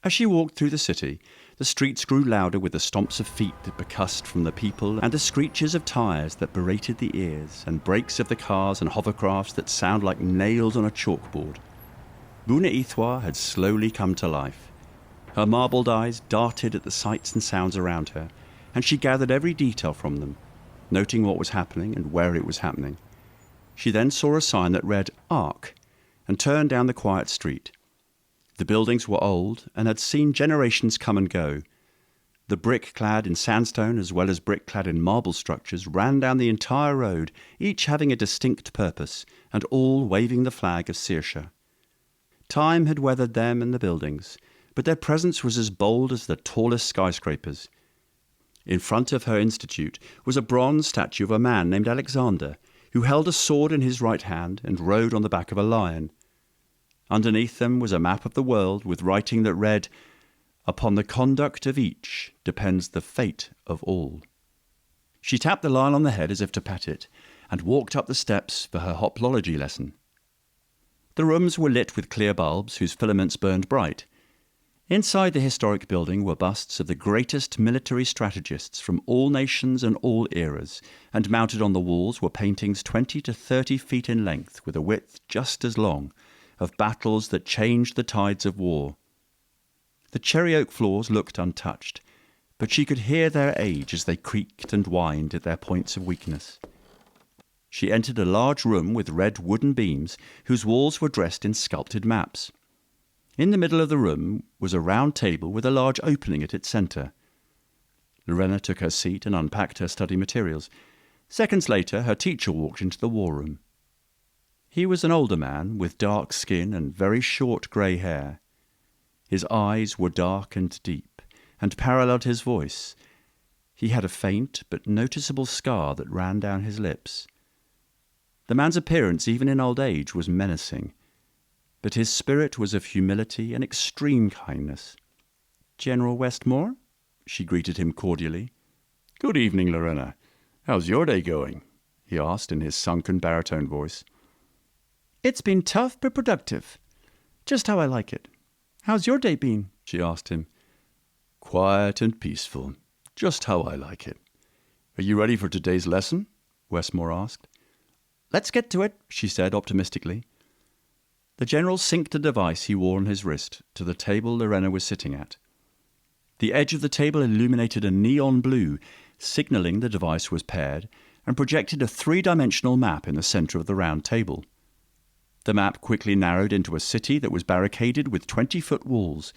As she walked through the city, the streets grew louder with the stomps of feet that percussed from the people and the screeches of tyres that berated the ears and brakes of the cars and hovercrafts that sound like nails on a chalkboard. Bune had slowly come to life. Her marbled eyes darted at the sights and sounds around her, and she gathered every detail from them, noting what was happening and where it was happening. She then saw a sign that read Ark and turned down the quiet street. The buildings were old and had seen generations come and go. The brick clad in sandstone as well as brick clad in marble structures ran down the entire road, each having a distinct purpose, and all waving the flag of Saoirse. Time had weathered them and the buildings, but their presence was as bold as the tallest skyscrapers. In front of her institute was a bronze statue of a man named Alexander, who held a sword in his right hand and rode on the back of a lion. Underneath them was a map of the world with writing that read, "Upon the conduct of each depends the fate of all." She tapped the lion on the head as if to pat it, and walked up the steps for her hoplology lesson. The rooms were lit with clear bulbs whose filaments burned bright. Inside the historic building were busts of the greatest military strategists from all nations and all eras, and mounted on the walls were paintings 20 to 30 feet in length with a width just as long, of battles that changed the tides of war. The cherry oak floors looked untouched, but she could hear their age as they creaked and whined at their points of weakness. She entered a large room with red wooden beams whose walls were dressed in sculpted maps. In the middle of the room was a round table with a large opening at its centre. Lorena took her seat and unpacked her study materials. Seconds later, her teacher walked into the war room. He was an older man with dark skin and very short grey hair. His eyes were dark and deep, and paralleled his voice. He had a faint but noticeable scar that ran down his lips. The man's appearance, even in old age, was menacing, but his spirit was of humility and extreme kindness. "General Westmore?" She greeted him cordially. "Good evening, Lorena. How's your day going?" he asked in his sunken baritone voice. "It's been tough but productive. Just how I like it. How's your day been?" she asked him. "Quiet and peaceful. Just how I like it. Are you ready for today's lesson?" Westmore asked. "Let's get to it," she said optimistically. The general synced a device he wore on his wrist to the table Lorena was sitting at. The edge of the table illuminated a neon blue, signalling the device was paired, and projected a three-dimensional map in the center of the round table. The map quickly narrowed into a city that was barricaded with 20-foot walls,